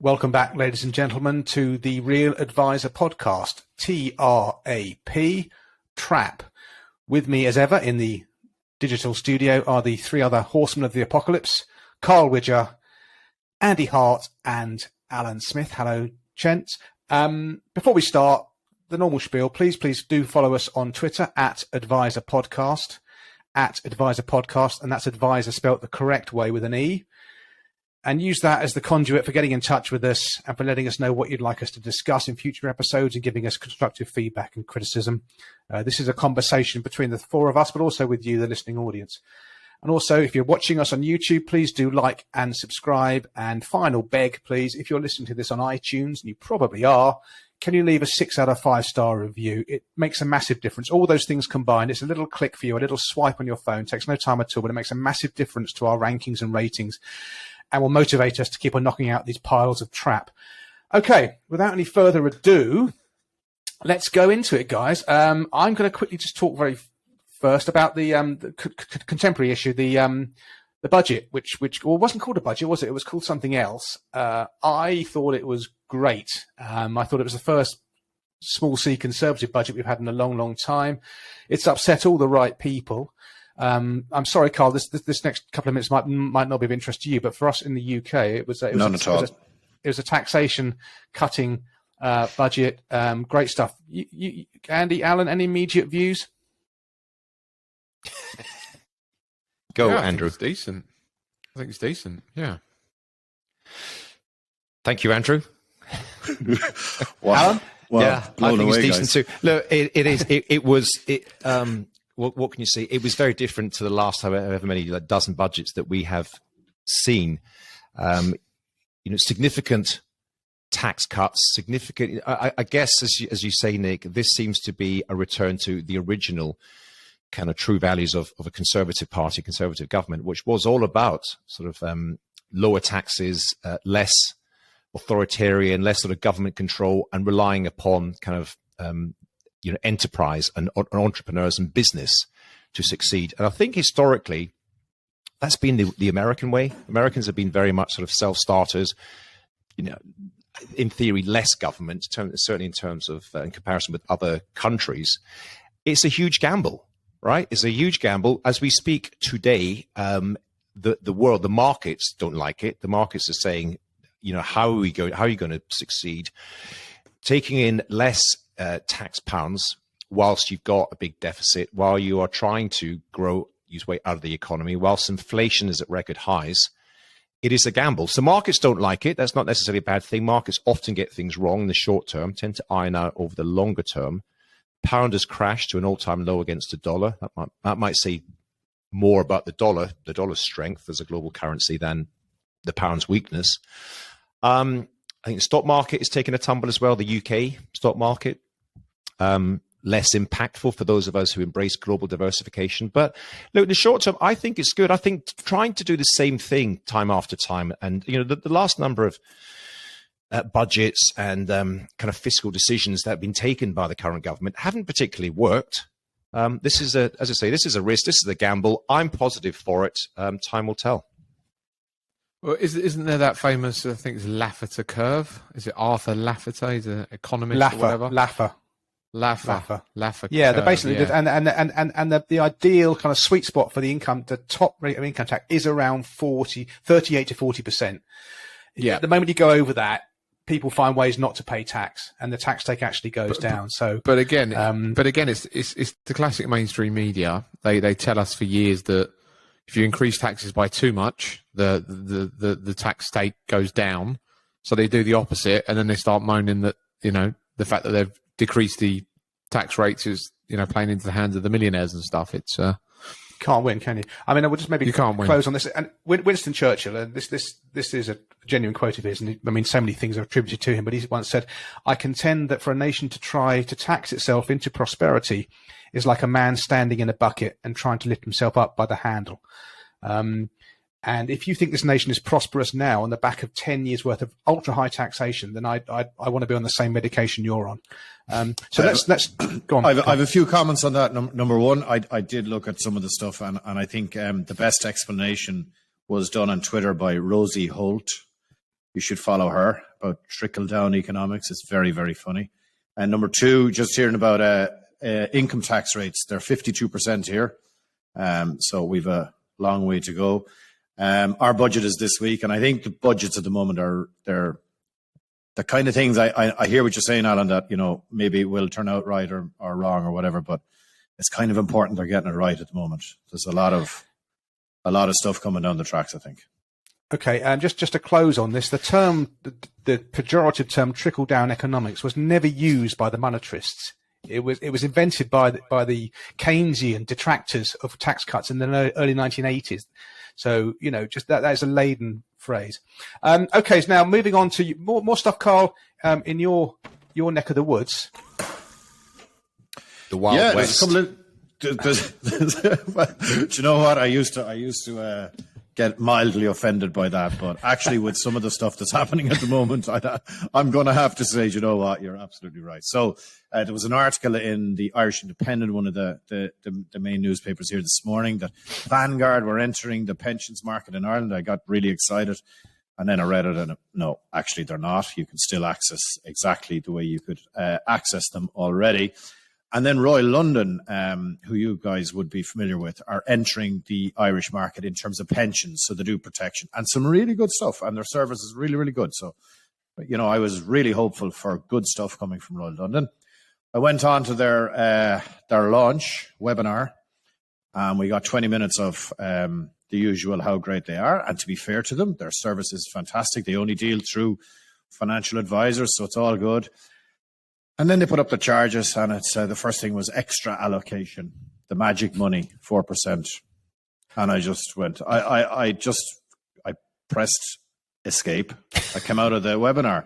Welcome back, ladies and gentlemen, to the Real Advisor podcast, TRAP, TRAP. With me as ever in the digital studio are the three other horsemen of the apocalypse, Carl Widger, Andy Hart, and Alan Smith. Hello, gents. Before we start, the normal spiel, please do follow us on Twitter at Advisor Podcast, and that's advisor spelt the correct way with an E. And use that as the conduit for getting in touch with us and for letting us know what you'd like us to discuss in future episodes and giving us constructive feedback and criticism. This is a conversation between the four of us, but also with you, the listening audience. And also, if you're watching us on YouTube, please do like and subscribe. And final beg, please, if you're listening to this on iTunes, and you probably are, can you leave a 6 out of 5 star review? It makes a massive difference. All those things combined, it's a little click for you, a little swipe on your phone, takes no time at all, but it makes a massive difference to our rankings and ratings, and will motivate us to keep on knocking out these piles of trap. Okay, without any further ado, let's go into it, guys. I'm going to quickly just talk very first about the contemporary issue, the budget, which wasn't called a budget, was it? It was called something else. I thought it was great. I thought it was the first small C Conservative budget we've had in a long, long time. It's upset all the right people. I'm sorry, Carl, this next couple of minutes might not be of interest to you, but for us in the UK, it was a taxation cutting budget. Great stuff. You, Andy, Alan, any immediate views? Go, yeah, Andrew. I think it's decent. Yeah. Thank you, Andrew. Wow. Alan? Well, yeah, I think it's decent too. Look, it was. What can you say? It was very different to the last however many dozen budgets that we have seen. Significant tax cuts, significant. I guess, as you say, Nick, this seems to be a return to the original kind of true values of a conservative party, conservative government, which was all about sort of lower taxes, less authoritarian, less sort of government control, and relying upon kind of enterprise and entrepreneurs and business to succeed. And I think historically, that's been the American way. Americans have been very much sort of self-starters, in theory, less government, certainly in terms of, in comparison with other countries. It's a huge gamble, right? It's a huge gamble. As we speak today, the world, the markets don't like it. The markets are saying, how are you going to succeed? Taking in less tax pounds whilst you've got a big deficit, while you are trying to use way out of the economy, whilst inflation is at record highs, it is a gamble. So markets don't like it. That's not necessarily a bad thing. Markets often get things wrong in the short term, tend to iron out over the longer term. Pound has crashed to an all-time low against the dollar. That might say more about the dollar's strength as a global currency than the pound's weakness. I think the stock market is taking a tumble as well. The UK stock market, less impactful for those of us who embrace global diversification. But look, in the short term, I think it's good. I think trying to do the same thing time after time, and the last number of budgets and kind of fiscal decisions that have been taken by the current government haven't particularly worked. This is as I say, this is a risk. This is a gamble. I'm positive for it. Time will tell. Well, isn't there that famous, I think it's Laffer curve? Is it Arthur Laffer? He's an economist or whatever? Laffer. Yeah, curve, they're basically yeah. and the ideal kind of sweet spot for the top rate of income tax is around 38 to 40%. Yeah. The moment you go over that, people find ways not to pay tax, and the tax take actually goes down. But again, it's the classic mainstream media. They tell us for years that if you increase taxes by too much, the tax take goes down. So they do the opposite, and then they start moaning that the fact that they've decreased the tax rates is playing into the hands of the millionaires and stuff. It's can't win, can you? I mean, I would just maybe close on this. And Winston Churchill, and this is a genuine quote of his, and I mean, so many things are attributed to him, but he once said, "I contend that for a nation to try to tax itself into prosperity is like a man standing in a bucket and trying to lift himself up by the handle." And if you think this nation is prosperous now on the back of 10 years worth of ultra high taxation, then I want to be on the same medication you're on. So let's go on. I have a few comments on that. Number one, I did look at some of the stuff, and I think the best explanation was done on Twitter by Rosie Holt. you should follow her about trickle-down economics. It's very, very funny. And number two, just hearing about income tax rates. They're 52% here. So we've a long way to go. Our budget is this week, and I think the budgets at the moment they're the kind of things I hear what you're saying, Alan, that, you know, maybe it will turn out right or wrong or whatever, but it's kind of important they're getting it right at the moment. There's a lot of stuff coming down the tracks, I think. Okay, and just to close on this, the term, the pejorative term "trickle-down economics" was never used by the monetarists. It was invented by the Keynesian detractors of tax cuts in the early 1980s. So, you know, just that is a laden phrase. Okay, so now moving on to more stuff, Carl, in your neck of the woods. The Wild West. Do you know what? I used to get mildly offended by that, but actually with some of the stuff that's happening at the moment, I'm going to have to say, you know what? You're absolutely right. So there was an article in the Irish Independent, one of the main newspapers here this morning, that Vanguard were entering the pensions market in Ireland. I got really excited. And then I read it, and no, actually they're not. You can still access exactly the way you could access them already. And then Royal London, who you guys would be familiar with, are entering the Irish market in terms of pensions. So they do protection and some really good stuff, and their service is really, really good. So, you know, I was really hopeful for good stuff coming from Royal London. I went on to their launch webinar, and we got 20 minutes of the usual how great they are. And to be fair to them, their service is fantastic. They only deal through financial advisors, so it's all good. And then they put up the charges, and it's the first thing was extra allocation, the magic money, 4%. And I just went, I pressed escape. I came out of the webinar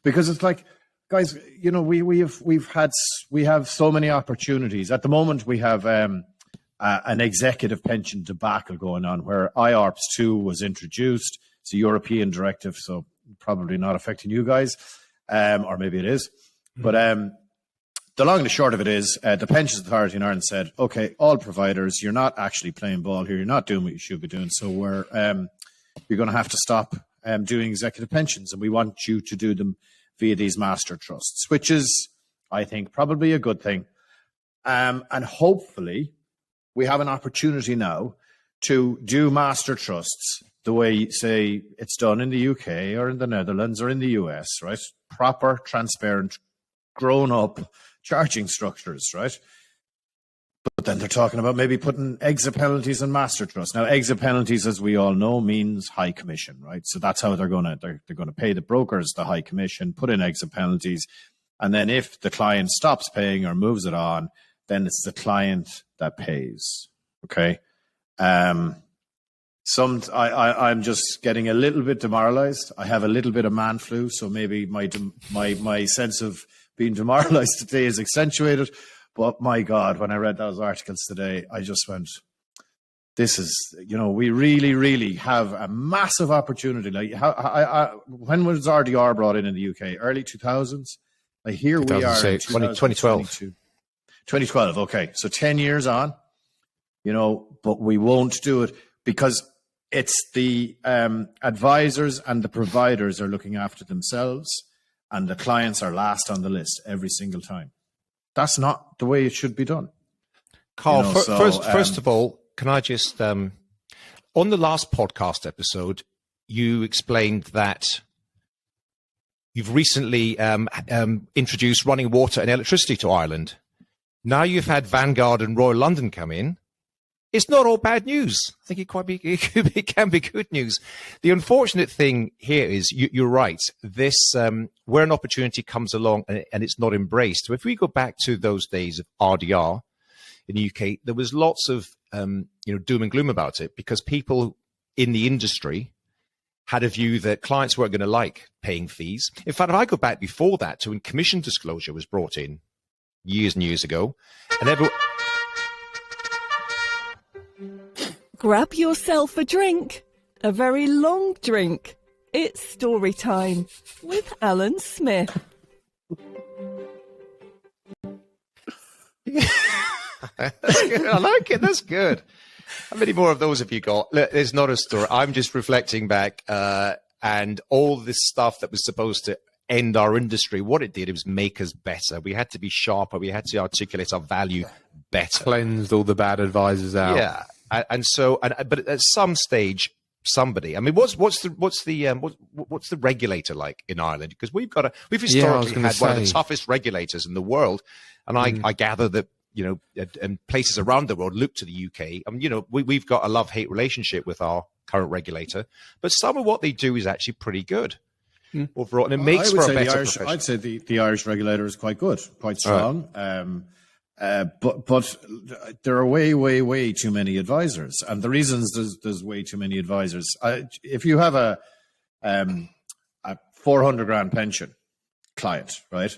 because it's like, guys, you know, we have so many opportunities. At the moment, we have an executive pension debacle going on where IORPS 2 was introduced. It's a European directive, so probably not affecting you guys, or maybe it is. But the long and the short of it is the Pensions Authority in Ireland said, okay, all providers, you're not actually playing ball here. You're not doing what you should be doing. So you're going to have to stop doing executive pensions, and we want you to do them via these master trusts, which is, I think, probably a good thing. And hopefully we have an opportunity now to do master trusts the way, say, it's done in the UK or in the Netherlands or in the US, right? Proper, transparent, grown-up charging structures, right? But then they're talking about maybe putting exit penalties and master trusts. Now, exit penalties, as we all know, means high commission, right? So that's how they're going to pay the brokers the high commission, put in exit penalties, and then if the client stops paying or moves it on, then it's the client that pays. Okay. I'm just getting a little bit demoralized. I have a little bit of man flu, so maybe my sense of being demoralized today is accentuated. But my God, when I read those articles today, I just went, this is, you know, we really, really have a massive opportunity. Like, when was RDR brought in the UK? Early 2000s? Like, here we are in 2012. 2012, okay. So 10 years on, you know, but we won't do it because it's the advisors and the providers are looking after themselves, and the clients are last on the list every single time. That's not the way it should be done. Carl, you know, first of all, can I just, on the last podcast episode, you explained that you've recently introduced running water and electricity to Ireland. Now you've had Vanguard and Royal London come in. It's not all bad news. I think it can be good news. The unfortunate thing here is you're right. This where an opportunity comes along and it's not embraced. So if we go back to those days of RDR in the UK, there was lots of doom and gloom about it because people in the industry had a view that clients weren't going to like paying fees. In fact, if I go back before that to when commission disclosure was brought in years and years ago, and Grab yourself a drink, a very long drink. It's story time with Alan Smith. That's good. I like it. That's good. How many more of those have you got? Look, there's not a story. I'm just reflecting back. and all this stuff that was supposed to end our industry, what it did, it was make us better. We had to be sharper. We had to articulate our value better. Cleansed all the bad advisors out. Yeah, but at some stage, somebody. I mean, what's the regulator like in Ireland? Because we've historically had one of the toughest regulators in the world, and I gather that and places around the world look to the UK. We've got a love-hate relationship with our current regulator, but some of what they do is actually pretty good overall, and it makes for a better profession. I'd say the Irish regulator is quite good, quite strong. But there are way too many advisors, and the reasons there's way too many advisors. If you have a 400 grand pension client, right,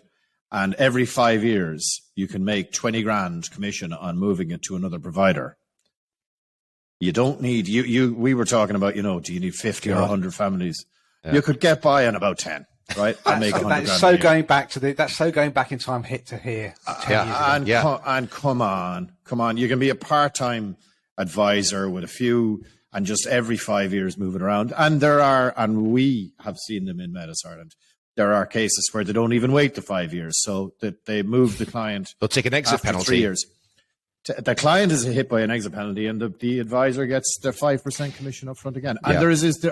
and every 5 years you can make 20 grand commission on moving it to another provider, you don't need we were talking about, do you need 50 or 100 families? Yeah. You could get by on about 10. Right, and make 100 grand. That's so going back to that's so going back in time. Hit to here, 10 years ago. And come on! You can be a part-time advisor with a few, and just every 5 years move it around. And we have seen them in Medis Ireland. There are cases where they don't even wait the 5 years, so that they move the client. They'll take an exit after penalty. 3 years. The client is hit by an exit penalty, and the advisor gets their 5% commission up front again. And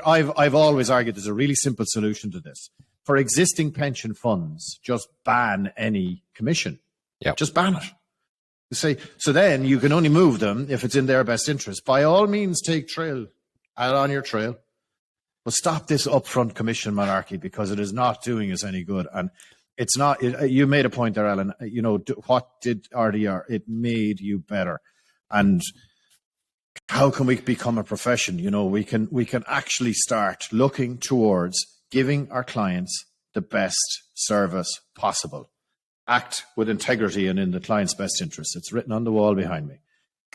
I've always argued there's a really simple solution to this. For existing pension funds, just ban any commission. Yeah, just ban it. You say, so then you can only move them if it's in their best interest. By all means, take trail, add on your trail, but stop this upfront commission monarchy, because it is not doing us any good. And it's not. You made a point there, Alan. What did RDR? It made you better. And how can we become a profession? We can actually start looking towards giving our clients the best service possible. Act with integrity and in the client's best interest. It's written on the wall behind me.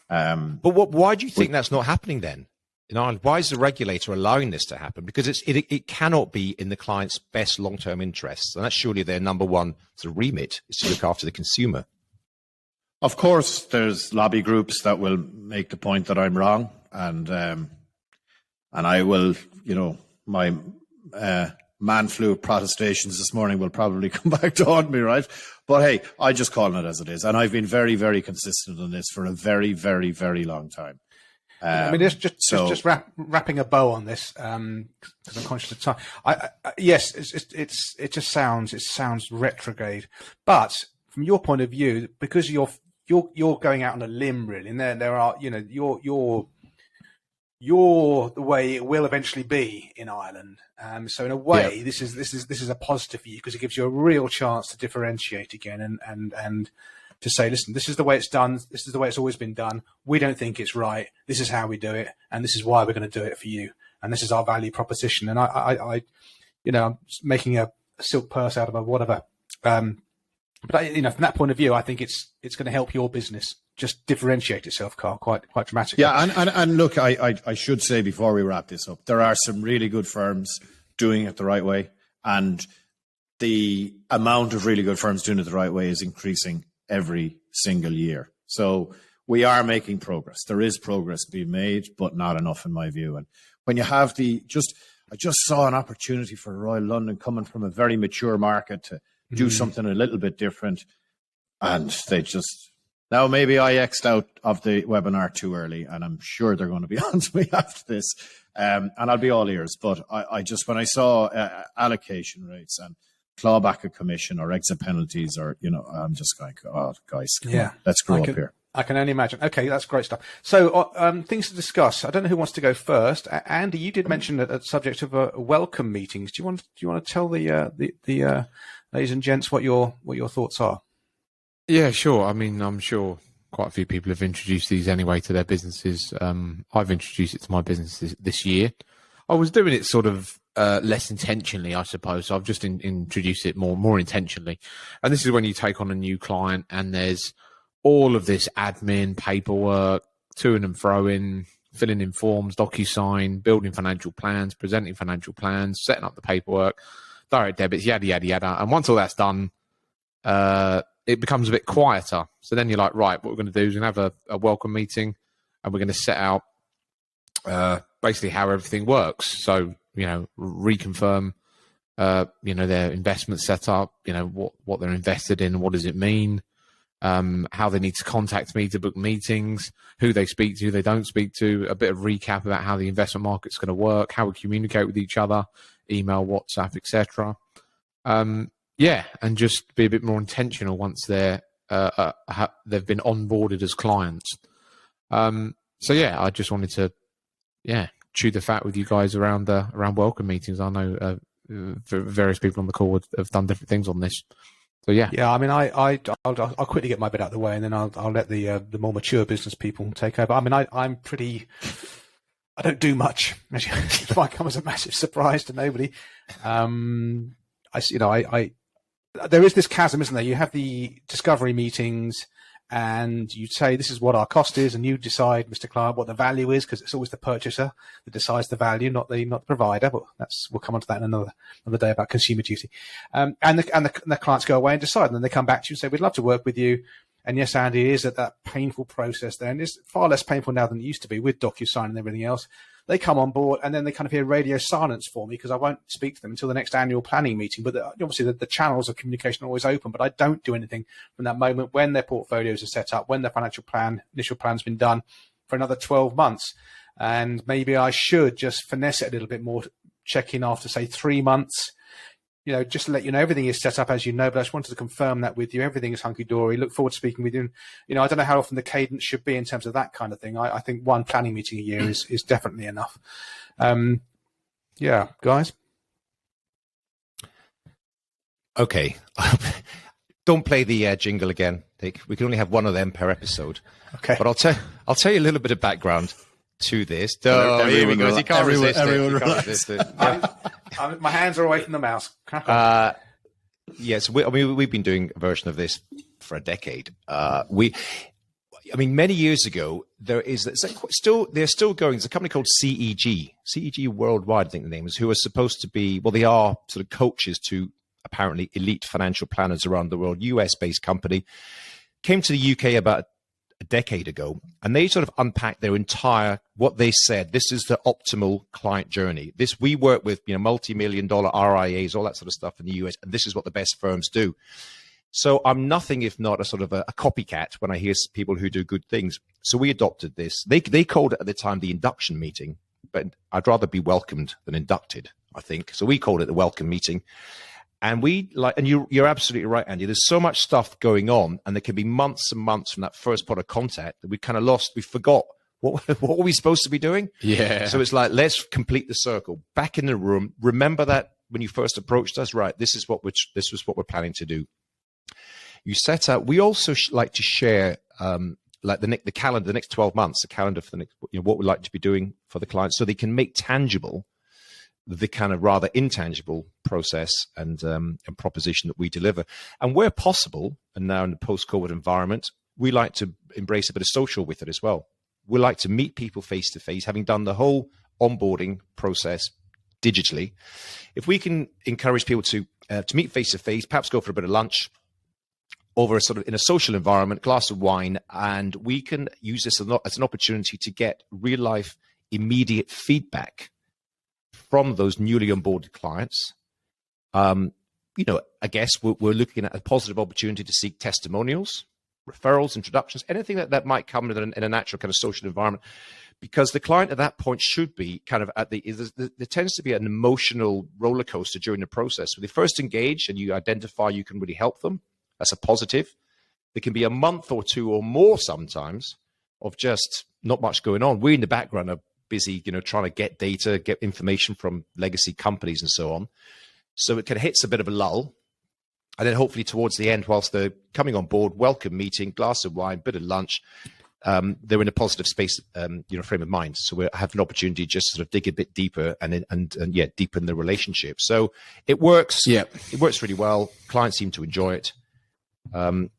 But why do you think that's not happening then in Ireland? Why is the regulator allowing this to happen? Because it cannot be in the client's best long-term interests. And that's surely their number one sort of remit, is to look after the consumer. Of course, there's lobby groups that will make the point that I'm wrong. And I will, my man flu protestations this morning will probably come back to haunt me, right? But hey, I just call it as it is. And I've been very, very consistent on this for a very, very, very long time. Just wrapping a bow on this, because I'm conscious of time. Yes, it just sounds retrograde. But from your point of view, because you're going out on a limb, really, and there are, you're the way it will eventually be in Ireland. So in a way, this is a positive for you, because it gives you a real chance to differentiate again and to say, listen, this is the way it's done. This is the way it's always been done. We don't think it's right. This is how we do it, and this is why we're going to do it for you. And this is our value proposition. And I'm making a silk purse out of a whatever. But from that point of view, I think it's going to help your business just differentiate itself, Carl, quite dramatically. Yeah, and look, I should say before we wrap this up, there are some really good firms doing it the right way, and the amount of really good firms doing it the right way is increasing every single year. So we are making progress. There is progress being made, but not enough in my view. And when you have I just saw an opportunity for Royal London coming from a very mature market to do something a little bit different, and they just. Now, maybe I X'd out of the webinar too early, and I'm sure they're going to be on to me after this, and I'll be all ears. But I just, when I saw allocation rates and clawback of commission or exit penalties, or, I'm just going, oh, guys, come on, let's grow up here. I can only imagine. Okay, that's great stuff. So things to discuss. I don't know who wants to go first. Andy, you did mention a subject of welcome meetings. Do you want to tell the ladies and gents what your thoughts are? Yeah, sure. I mean, I'm sure quite a few people have introduced these anyway to their businesses. I've introduced it to my business this year. I was doing it sort of less intentionally, I suppose. So I've just introduced it more intentionally. And this is when you take on a new client and there's all of this admin, paperwork, to and fro-in, filling in forms, DocuSign, building financial plans, presenting financial plans, setting up the paperwork, direct debits, yada, yada, yada. And once all that's done, it becomes a bit quieter. So then you're like, right, what we're going to do is we're going to have a welcome meeting, and we're going to set out basically how everything works. So reconfirm, their investment setup, what they're invested in, what does it mean, how they need to contact me to book meetings, who they speak to, who they don't speak to, a bit of recap about how the investment market's going to work, how we communicate with each other, email, WhatsApp, etc. And just be a bit more intentional once they've been onboarded as clients. I just wanted to, chew the fat with you guys around welcome meetings. I know various people on the call have done different things on this. So yeah. I mean, I'll quickly get my bit out of the way, and then I'll let the more mature business people take over. I mean, I'm pretty. I don't do much. It might come as a massive surprise to nobody. There is this chasm, isn't there? You have the discovery meetings, and you say, this is what our cost is, and you decide, Mr. Clark, what the value is, because it's always the purchaser that decides the value, not the provider. But we'll come on to that in another day about consumer duty. And the clients go away and decide, and then they come back to you and say, we'd love to work with you. And yes, Andy, it is that painful process there, and it's far less painful now than it used to be with DocuSign and everything else. They come on board, and then they kind of hear radio silence for me because I won't speak to them until the next annual planning meeting. But obviously, the channels of communication are always open. But I don't do anything from that moment when their portfolios are set up, when their initial plan's been done, for another 12 months. And maybe I should just finesse it a little bit more, check in after, say, 3 months. Just to let you know, everything is set up as you know, but I just wanted to confirm that with you. Everything is hunky-dory. Look forward to speaking with you. And, I don't know how often the cadence should be in terms of that kind of thing. I think one planning meeting a year is definitely enough. Guys? Okay. Don't play the jingle again, Nick. We can only have one of them per episode. Okay. But I'll tell you a little bit of background to this. Here we go. He can't resist it. My hands are away from the mouse. Yes, we've been doing a version of this for a decade. Many years ago, they're still going. There's a company called CEG Worldwide, I think the name is, who are supposed to be, they are sort of coaches to apparently elite financial planners around the world, US-based company, came to the UK about a decade ago, and they sort of unpacked their entire, what they said, this is the optimal client journey. We work with multi-million-dollar RIAs, all that sort of stuff in the US, and this is what the best firms do. So I'm nothing if not a sort of a copycat when I hear people who do good things. So we adopted this. They called it at the time the induction meeting, but I'd rather be welcomed than inducted, I think. So we called it the welcome meeting. And you're absolutely right, Andy. There's so much stuff going on, and there can be months and months from that first point of contact that we kind of lost. We forgot what were we supposed to be doing. Yeah. So it's like, let's complete the circle. Back in the room. Remember that when you first approached us, right? This was what we're planning to do. You set out. We also like to share the calendar, the next 12 months, the calendar for the next, what we'd like to be doing for the clients, so they can make tangible the kind of rather intangible process and proposition that we deliver. And where possible, and now in the post-COVID environment, we like to embrace a bit of social with it as well. We like to meet people face-to-face, having done the whole onboarding process digitally. If we can encourage people to meet face-to-face, perhaps go for a bit of lunch, over in a social environment, glass of wine, and we can use this as an opportunity to get real-life, immediate feedback from those newly onboarded clients. I guess we're looking at a positive opportunity to seek testimonials, referrals, introductions, anything that might come in a natural kind of social environment, because the client at that point should be kind of there tends to be an emotional roller coaster during the process. When they first engage and you identify you can really help them, that's a positive. There can be a month or two or more sometimes of just not much going on. We in the background are busy, trying to get data, get information from legacy companies and so on. So it kind of hits a bit of a lull. And then hopefully towards the end, whilst they're coming on board, welcome meeting, glass of wine, bit of lunch, they're in a positive space, frame of mind. So we have an opportunity to just sort of dig a bit deeper and deepen the relationship. So it works. Yeah. It works really well. Clients seem to enjoy it. And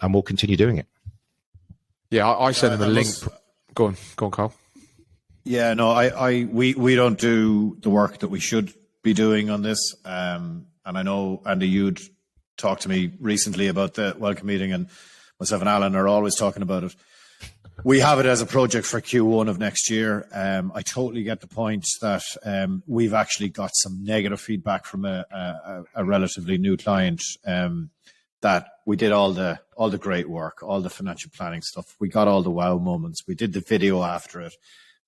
we'll continue doing it. Yeah, I sent them a link. Go on, Carl. Yeah, no, we don't do the work that we should be doing on this. And I know, Andy, you'd talked to me recently about the welcome meeting, and myself and Alan are always talking about it. We have it as a project for Q1 of next year. I totally get the point that we've actually got some negative feedback from a relatively new client that we did all the great work, all the financial planning stuff. We got all the wow moments. We did the video after it,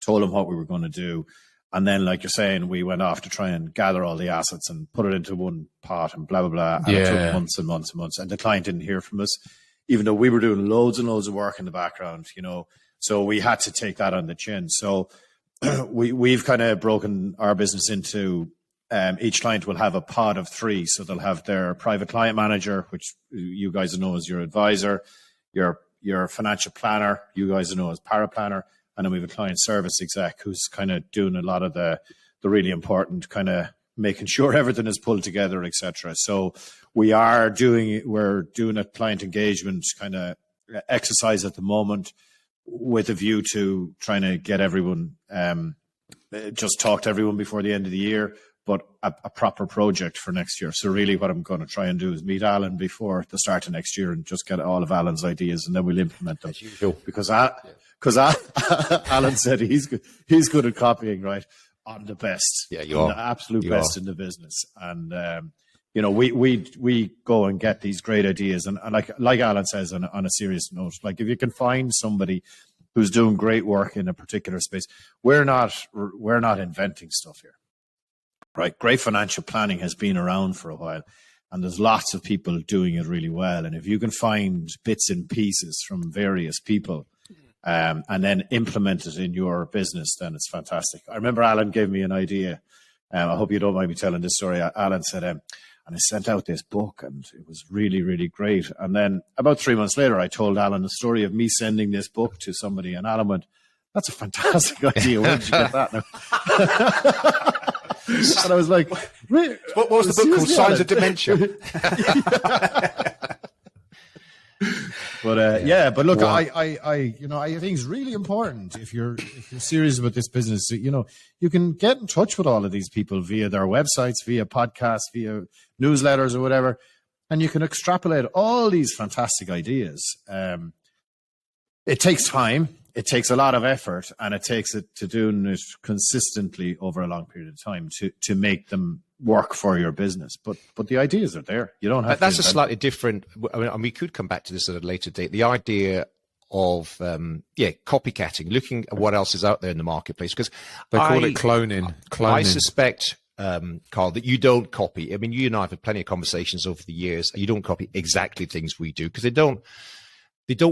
told them what we were going to do. And then, like you're saying, we went off to try and gather all the assets and put it into one pot and blah, blah, blah. And it took months and months and months. And the client didn't hear from us, even though we were doing loads and loads of work in the background, you know. So we had to take that on the chin. So we've kind of broken our business into each client will have a pod of 3. So they'll have their private client manager, which you guys know as your advisor, your financial planner, you guys know as paraplanner. And then we have a client service exec who's kind of doing a lot of the really important kind of making sure everything is pulled together, etc. So we're doing a client engagement kind of exercise at the moment with a view to trying to get everyone, just talk to everyone before the end of the year, but a proper project for next year. So really what I'm going to try and do is meet Alan before the start of next year and just get all of Alan's ideas, and then we'll implement them. As usual. Because Alan said he's good at copying, right? I'm the best. Yeah, you are. The absolute best in the business. And, you know, we go and get these great ideas. And like Alan says, on a serious note, like if you can find somebody who's doing great work in a particular space, we're not inventing stuff here, right? Great financial planning has been around for a while, and there's lots of people doing it really well. And if you can find bits and pieces from various people, and then implement it in your business, then it's fantastic. I remember Alan gave me an idea. I hope you don't mind me telling this story. Alan said, and I sent out this book and it was really, really great. And then about 3 months later, I told Alan the story of me sending this book to somebody, and Alan went, "That's a fantastic idea. Where did you get that now?" And I was like, "Really? What was the book called? Signs of Dementia." But but look, I think it's really important if you're serious about this business. You know, you can get in touch with all of these people via their websites, via podcasts, via newsletters, or whatever, and you can extrapolate all these fantastic ideas. It takes time, it takes a lot of effort, and it takes it to doing it consistently over a long period of time to make them work for your business, but the ideas are there. You don't have. That's a slightly different. I mean, we could come back to this at a later date. The idea of copycatting, looking at what else is out there in the marketplace, because they call it cloning. I suspect, Carl, that you don't copy. I mean, you and I have had plenty of conversations over the years. You don't copy exactly things we do because they don't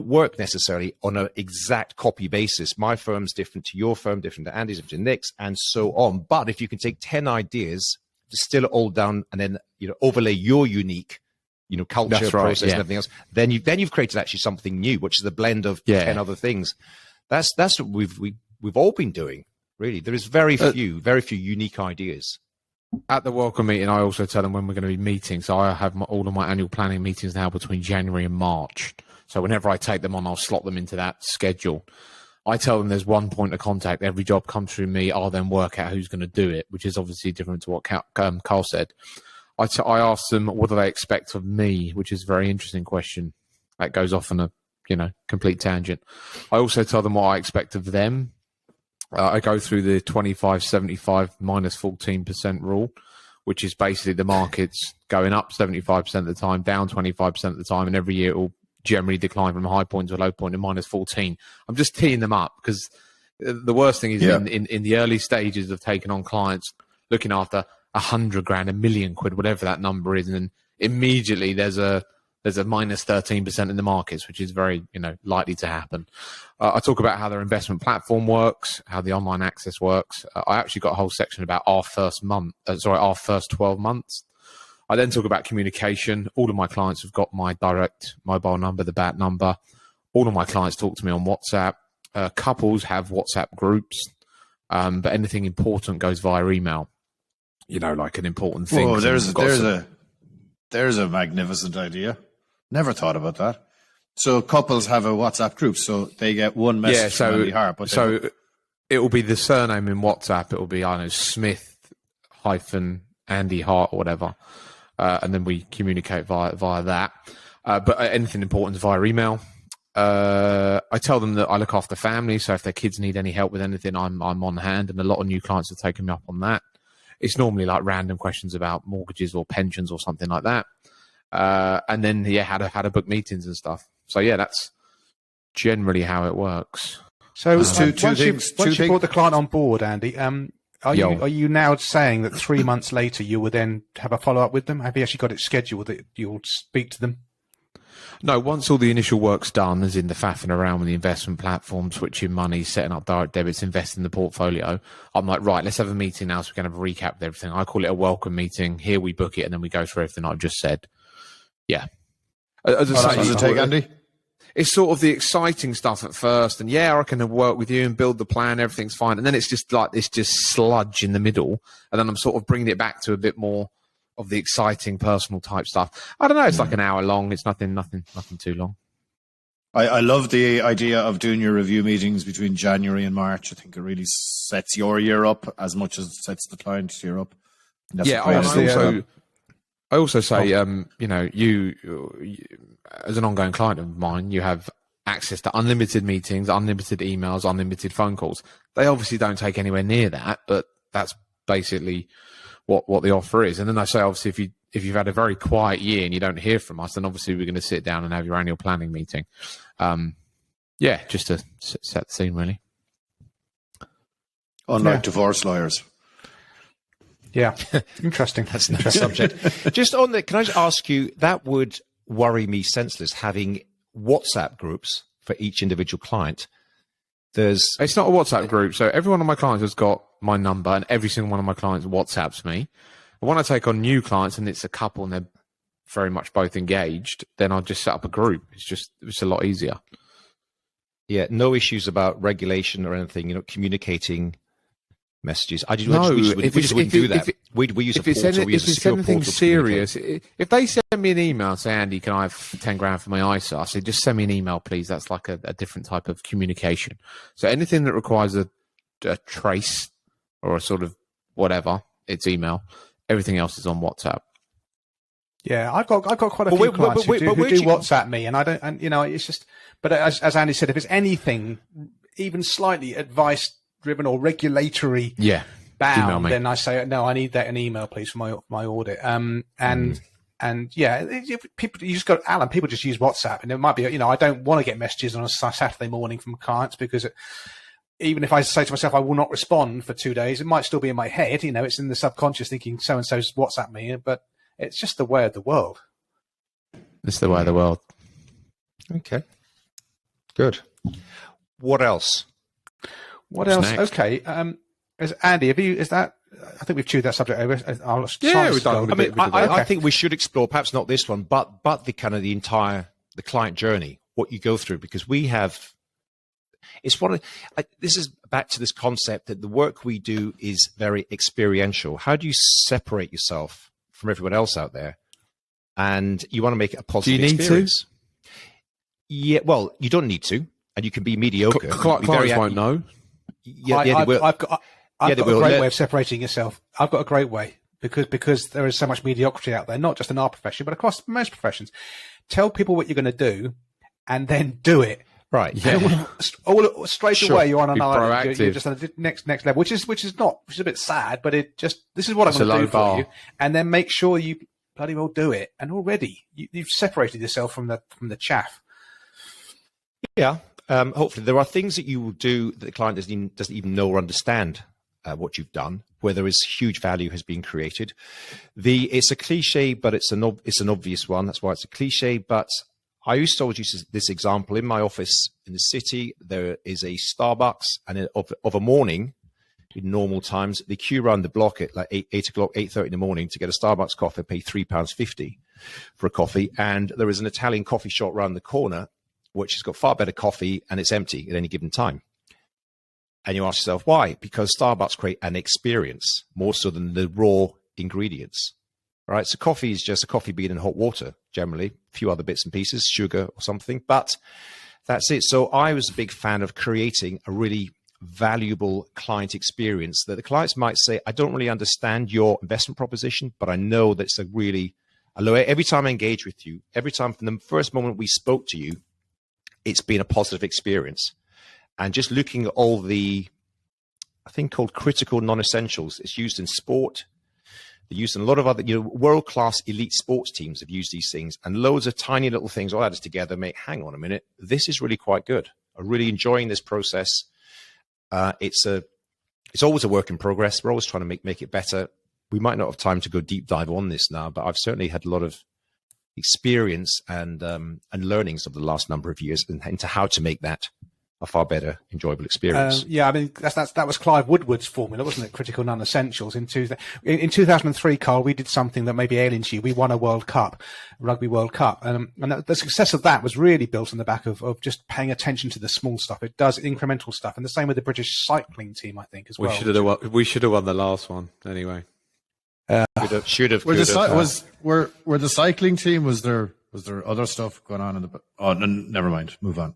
work necessarily on an exact copy basis. My firm's different to your firm, different to Andy's, different to Nick's, and so on. But if you can take 10 ideas, distill it all down, and then overlay your unique culture, process, and everything else, then you've created actually something new, which is a blend of 10 other things. That's what we've all been doing, really. There is very few unique ideas. At the welcome meeting, I also tell them when we're going to be meeting. So I have all of my annual planning meetings now between January and March. So whenever I take them on, I'll slot them into that schedule. I tell them there's one point of contact. Every job comes through me. I'll then work out who's going to do it, which is obviously different to what Carl said. I ask them, what do they expect of me, which is a very interesting question. That goes off on a complete tangent. I also tell them what I expect of them. I go through the 25-75 minus 14% rule, which is basically the market's going up 75% of the time, down 25% of the time, and every year it will generally decline from a high point to a low point of minus 14. I'm just teeing them up because the worst thing is in the early stages of taking on clients, looking after 100 grand, £1 million, whatever that number is, and then immediately there's a minus 13% in the markets, which is very likely to happen. I talk about how their investment platform works, how the online access works. I actually got a whole section about our first 12 months. I then talk about communication. All of my clients have got my direct mobile number, the BAT number. All of my clients talk to me on WhatsApp. Couples have WhatsApp groups, but anything important goes via email. Like an important thing. Oh, there's a magnificent idea. Never thought about that. So couples have a WhatsApp group, so they get one message from Andy Hart. But it will be the surname in WhatsApp. It will be Smith-Andy Hart or whatever. And then we communicate via that. But anything important is via email. I tell them that I look after family, so if their kids need any help with anything, I'm on hand, and a lot of new clients have taken me up on that. It's normally like random questions about mortgages or pensions or something like that, and then how to book meetings and stuff. So yeah, that's generally how it works. So Once you brought the client on board, Andy, are you now saying that 3 months later you will then have a follow up with them? Have you actually got it scheduled that you'll speak to them? No, once all the initial work's done, as in the faffing around with the investment platform, switching money, setting up direct debits, investing in the portfolio, I'm like, right, let's have a meeting now so we can have a recap of everything. I call it a welcome meeting. Here we book it, and then we go through everything I've just said. Yeah. As I say, does it take, Andy? It's sort of the exciting stuff at first, and I can work with you and build the plan, everything's fine. And then it's just like this sludge in the middle, and then I'm sort of bringing it back to a bit more of the exciting personal type stuff. I don't know, it's like an hour long. It's nothing too long. I love the idea of doing your review meetings between January and March. I think it really sets your year up as much as it sets the client's year up. I also say, you as an ongoing client of mine, you have access to unlimited meetings, unlimited emails, unlimited phone calls. They obviously don't take anywhere near that, but that's basically what the offer is. And then I say, obviously, if you've had a very quiet year and you don't hear from us, then obviously we're going to sit down and have your annual planning meeting. Just to set the scene, really. Unlike divorce lawyers. Yeah, interesting. That's another subject. Just on that, can I just ask you, that would worry me senseless, having WhatsApp groups for each individual client. It's not a WhatsApp group, so every one of my clients has got my number, and every single one of my clients WhatsApps me. And when I take on new clients and it's a couple and they're very much both engaged, then I'll just set up a group. It's a lot easier. Yeah, no issues about regulation or anything, communicating messages. We just wouldn't do that. We use a portal. We use a secure anything portal. Serious, if they send me an email and say, Andy, can I have 10 grand for my ISA? I say, just send me an email, please. That's like a different type of communication. So anything that requires a trace or a sort of whatever, it's email. Everything else is on WhatsApp. Yeah, I've got quite a few clients who do WhatsApp me, and I don't, and it's just. But as Andy said, if it's anything even slightly advice driven or regulatory bound, then I say, no, I need that an email, please, for my audit. People, you just got Alan. People just use WhatsApp, and it might be, I don't want to get messages on a Saturday morning from clients because even if I say to myself I will not respond for 2 days, it might still be in my head. It's in the subconscious thinking so and so's WhatsApp me, but it's just the way of the world. It's the way of the world. Okay, good. What else? What else? Next? Okay. Andy, I think we've chewed that subject over. We've done. I think we should explore, perhaps not this one, but the kind of the client journey, what you go through, because we have. It's this is back to this concept that the work we do is very experiential. How do you separate yourself from everyone else out there? And you want to make it a positive experience. Yeah, well, you don't need to, and you can be mediocre. Clients won't know. I've got a great way of separating yourself. I've got a great way because there is so much mediocrity out there, not just in our profession, but across most professions. Tell people what you're going to do and then do it. Right. Yeah. All straight away, you're on another. You're just on the next level, which is a bit sad, but this is what I'm going to do for you, and then make sure you bloody well do it. And already you've separated yourself from the chaff. Yeah. Hopefully, there are things that you will do that the client doesn't even know or understand what you've done, where there is huge value has been created. It's a cliche, but it's an obvious one. That's why it's a cliche. But I used to always use this example. In my office in the city, there is a Starbucks, and of a morning, in normal times, the queue around the block at like 8 o'clock, 8:30 in the morning to get a Starbucks coffee, pay £3.50 for a coffee. And there is an Italian coffee shop around the corner, which has got far better coffee, and it's empty at any given time. And you ask yourself, why? Because Starbucks create an experience more so than the raw ingredients. Right, so coffee is just a coffee bean and hot water, generally, a few other bits and pieces, sugar or something, but that's it. So I was a big fan of creating a really valuable client experience that the clients might say, I don't really understand your investment proposition, but I know that it's every time I engage with you, every time from the first moment we spoke to you, it's been a positive experience. And just looking at all the, I think called critical non-essentials, it's used in sport. They're used in a lot of other, world-class elite sports teams have used these things, and loads of tiny little things all added together make, hang on a minute, this is really quite good. I'm really enjoying this process. It's always a work in progress. We're always trying to make it better. We might not have time to go deep dive on this now, but I've certainly had a lot of experience and learnings of the last number of years into how to make that a far better, enjoyable experience. Yeah, I mean, that was Clive Woodward's formula, wasn't it? Critical non-essentials. In 2003, Carl, we did something that may be alien to you. We won a World Cup, Rugby World Cup. And the success of that was really built on the back of just paying attention to the small stuff. It does incremental stuff. And the same with the British cycling team, I think, as well. We should have won the last one anyway. Should have. Were the cycling team, was there other stuff going on in the? Oh, no, never mind. Move on.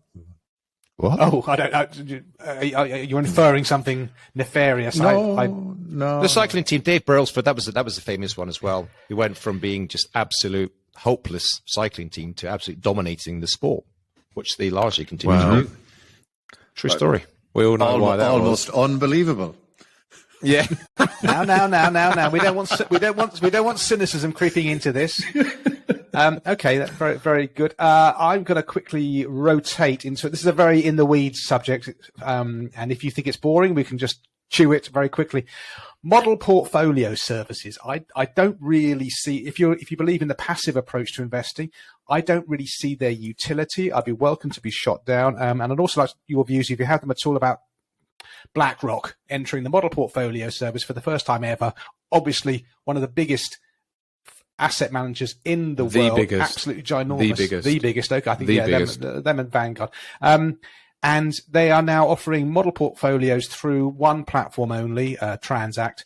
What? Oh, I don't know. You're inferring something nefarious. No. The cycling team, Dave Brailsford, that was the famous one as well. He went from being just absolute hopeless cycling team to absolutely dominating the sport, which they largely continue to do. True story. We all know why that almost was. Unbelievable. Yeah. Now. We don't want cynicism creeping into this. Okay, that's very, very good. I'm going to quickly rotate into it. This is a very in the weeds subject, and if you think it's boring, we can just chew it very quickly. Model portfolio services. I don't really see, if you believe in the passive approach to investing, I don't really see their utility. I'd be welcome to be shot down, and I'd also like your views, if you have them at all, about Blackrock entering the model portfolio service for the first time ever. Obviously, one of the biggest asset managers in the world, absolutely ginormous. The biggest. Okay, I think them and Vanguard. And they are now offering model portfolios through one platform only, Transact.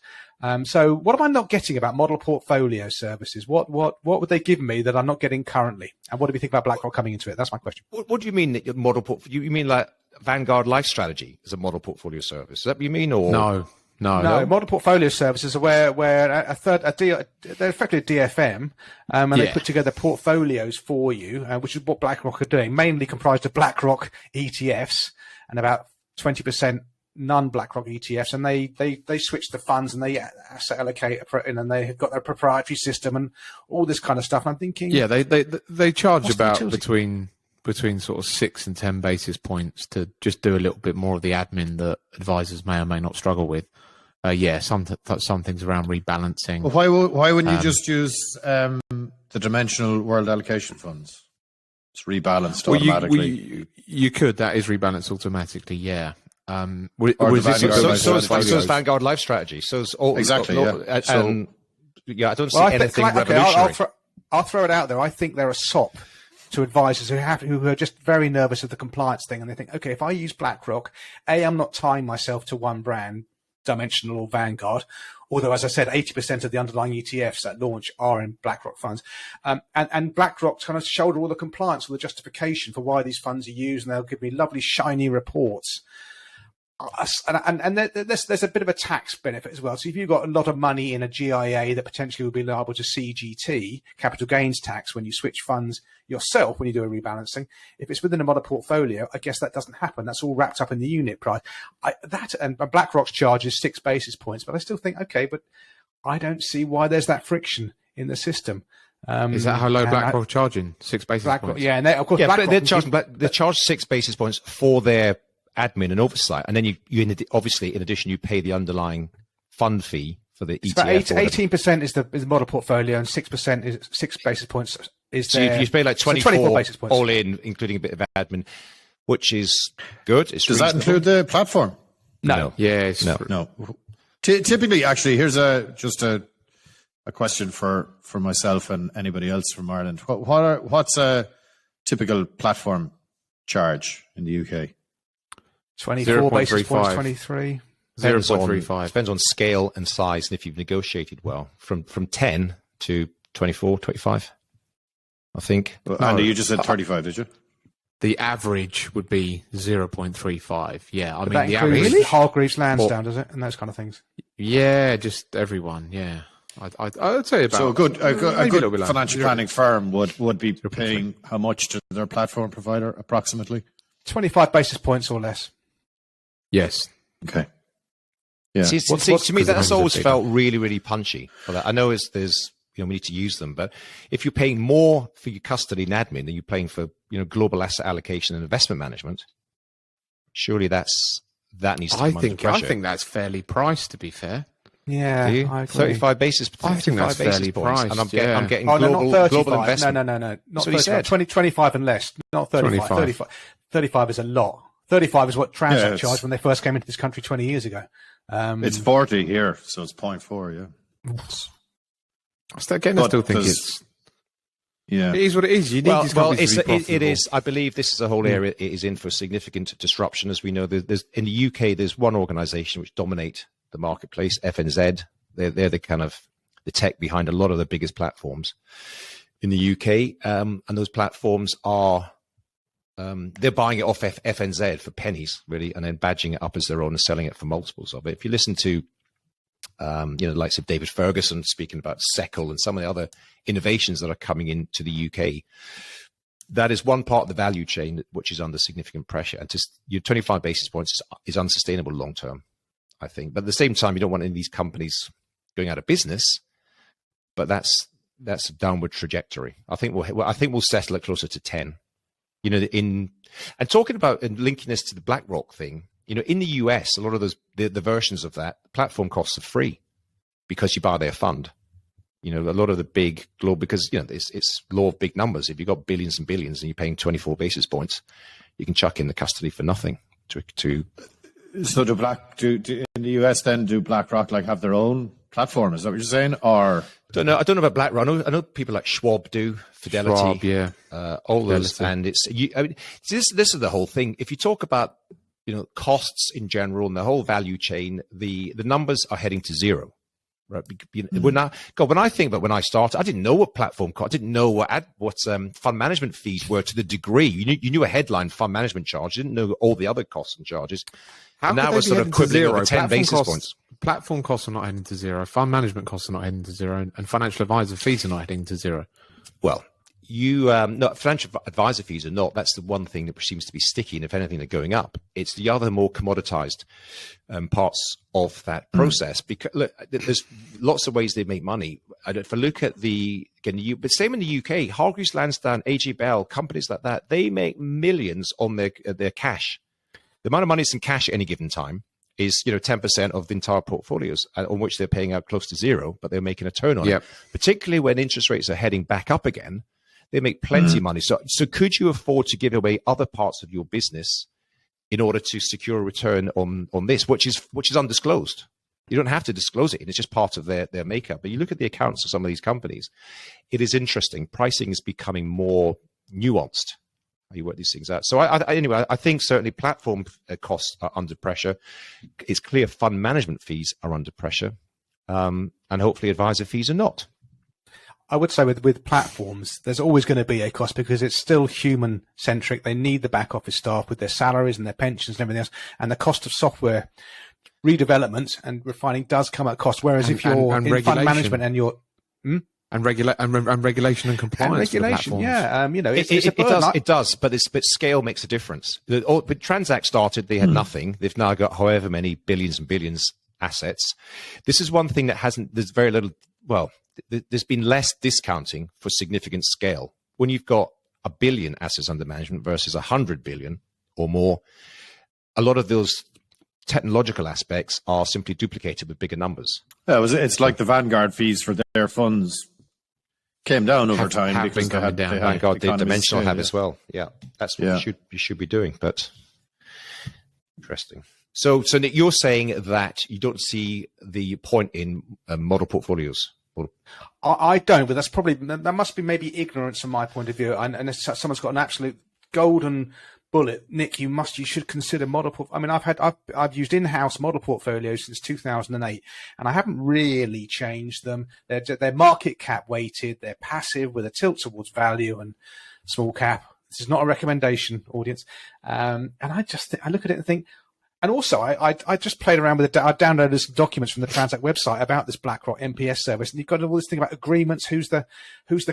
So what am I not getting about model portfolio services? What would they give me that I'm not getting currently? And what do we think about BlackRock coming into it? That's my question. What do you mean that your model portfolio? You mean like Vanguard Life Strategy is a model portfolio service? Is that what you mean, or no? Model portfolio services are where they're effectively a DFM, and they put together portfolios for you, which is what BlackRock are doing, mainly comprised of BlackRock ETFs and about 20% non-BlackRock ETFs, and they switch the funds and they asset allocate, and they have got their proprietary system and all this kind of stuff. And I'm thinking, they charge about between sort of 6 and 10 basis points to just do a little bit more of the admin that advisors may or may not struggle with. Some things around rebalancing. Well, why wouldn't you just use the dimensional world allocation funds? It's rebalanced automatically. You could. That is rebalanced automatically. Yeah. So is Vanguard Life Strategy. So is all, exactly. I don't see anything revolutionary. I'll throw it out there. I think they're a sop to advisors who are just very nervous of the compliance thing, and they think, okay, if I use BlackRock, I'm not tying myself to one brand, Dimensional or Vanguard, although, as I said, 80% of the underlying ETFs at launch are in BlackRock funds. And BlackRock kind of shoulder all the compliance, all the justification for why these funds are used, and they'll give me lovely, shiny reports. And there's a bit of a tax benefit as well. So if you've got a lot of money in a GIA that potentially would be liable to CGT, capital gains tax, when you switch funds yourself, when you do a rebalancing, if it's within a model portfolio, I guess that doesn't happen. That's all wrapped up in the unit price. And BlackRock's charge is 6 basis points, but I still think, okay, but I don't see why there's that friction in the system. Is that how low BlackRock are charging? 6 basis points? Yeah, and of course, they charge 6 basis points for their admin and oversight, and then you obviously in addition you pay the underlying fund fee for the ETF. 18% is the model portfolio, and 6% is 6 basis points. So you pay like 24 basis points all in, including a bit of admin, which is good. It's Does that include the platform? No. Yes. No. Typically, actually, here's a question for myself and anybody else from Ireland. What's a typical platform charge in the UK? 24 basis points, 23. 0.35. Depends on scale and size, and if you've negotiated well, from 10 to 24, 25, I think. Andy, you just said 35, did you? The average would be 0.35. Yeah, I mean, the average. Really? Hargreaves Lansdowne, does it? And those kind of things. Yeah, just everyone. Yeah, I'd say about. So a good financial planning firm would be paying how much to their platform provider approximately? 25 basis points or less. Yes. Okay. Yeah. See, What's to me, because the that's numbers are always bigger. felt really, really punchy. For that, I know there's we need to use them, but if you're paying more for your custody and admin than you're paying for global asset allocation and investment management, surely that needs to come under pressure. I think that's fairly priced, to be fair. Yeah, Do you? I agree. 35 basis. I think that's 35 basis fairly points, and priced, I'm getting Oh, no, global, not 35. global investment. No. Not That's what he 35. said. 25 and less. Not 35. 25. 35 is a lot. 35 is what Transact it's- charged when they first came into this country 20 years ago. It's 40 here, so it's 0.4, yeah. I still But think there's- Yeah. it is what it is. You need these companies to be profitable. it is. I believe this is a whole area. It is in for significant disruption, as we know. There's in the UK. There's one organisation which dominate the marketplace, FNZ. They're the kind of the tech behind a lot of the biggest platforms in the UK, and those platforms are they're buying it off FNZ for pennies, really, and then badging it up as their own and selling it for multiples of it. If you listen to the likes of David Ferguson speaking about Seckle and some of the other innovations that are coming into the UK, that is one part of the value chain which is under significant pressure. And your 25 basis points is unsustainable long term, I think. But at the same time, you don't want any of these companies going out of business. But that's a downward trajectory. I think we'll settle it closer to 10. And talking about and linking this to the Blackrock thing, in the US, a lot of those the versions of that platform costs are free because you buy their fund. A lot of the big global, because it's law of big numbers. If you've got billions and billions and you're paying 24 basis points, you can chuck in the custody for nothing. So in the US then do BlackRock have their own platform? Is that what you're saying? Or I don't know about BlackRock. I know people like Schwab do, Fidelity, Schwab, yeah. all those. Fidelity. And this is the whole thing. If you talk about costs in general and the whole value chain, the numbers are heading to zero. Right? When I think about when I started, I didn't know what platform cost. I didn't know what fund management fees were to the degree. You knew a headline fund management charge. You didn't know all the other costs and charges. How and could now they we're be sort of heading to quibbling zero? over 10 basis points. Platform costs are not heading to zero. Fund management costs are not heading to zero, and financial advisor fees are not heading to zero. Well, no, financial advisor fees are not. That's the one thing that seems to be sticky, and if anything, they're going up. It's the other more commoditized parts of that process. Because look, there's lots of ways they make money. If I look at but same in the UK, Hargreaves Lansdown, AJ Bell, companies like that, they make millions on their cash. The amount of money that's in cash at any given time is 10% of the entire portfolios, on which they're paying out close to zero, but they're making a turn on it. Particularly when interest rates are heading back up again, they make plenty of money. So could you afford to give away other parts of your business in order to secure a return on this, which is undisclosed? You don't have to disclose it, and it's just part of their makeup. But you look at the accounts of some of these companies, it is interesting. Pricing is becoming more nuanced. You work these things out. So anyway, I think certainly platform costs are under pressure. It's clear fund management fees are under pressure, and hopefully advisor fees are not. I would say with platforms, there's always going to be a cost because it's still human centric. They need the back office staff with their salaries and their pensions and everything else. And the cost of software redevelopment and refining does come at cost. Whereas if you're in fund management and you're and regulation and compliance, and regulation, it does, but scale makes a difference. But Transact started, they had nothing. They've now got however many billions and billions assets. This is one thing that there's very little. Well, there's been less discounting for significant scale. When you've got 1 billion assets under management versus 100 billion or more, a lot of those technological aspects are simply duplicated with bigger numbers. Yeah, it's like the Vanguard fees for their funds came down over time because they had Vanguard did, Dimensional have as well. Yeah, that's what you should be doing. But interesting. So Nick, you're saying that you don't see the point in model portfolios. I don't, but that must be maybe ignorance from my point of view. And if someone's got an absolute golden bullet, Nick, you should consider model. I mean, I've used in-house model portfolios since 2008, and I haven't really changed them. They're market cap weighted, they're passive with a tilt towards value and small cap. This is not a recommendation, audience. And I look at it and think, And also, I just played around with it. I downloaded some documents from the Transact website about this BlackRock MPS service, and you've got all this thing about agreements, who's the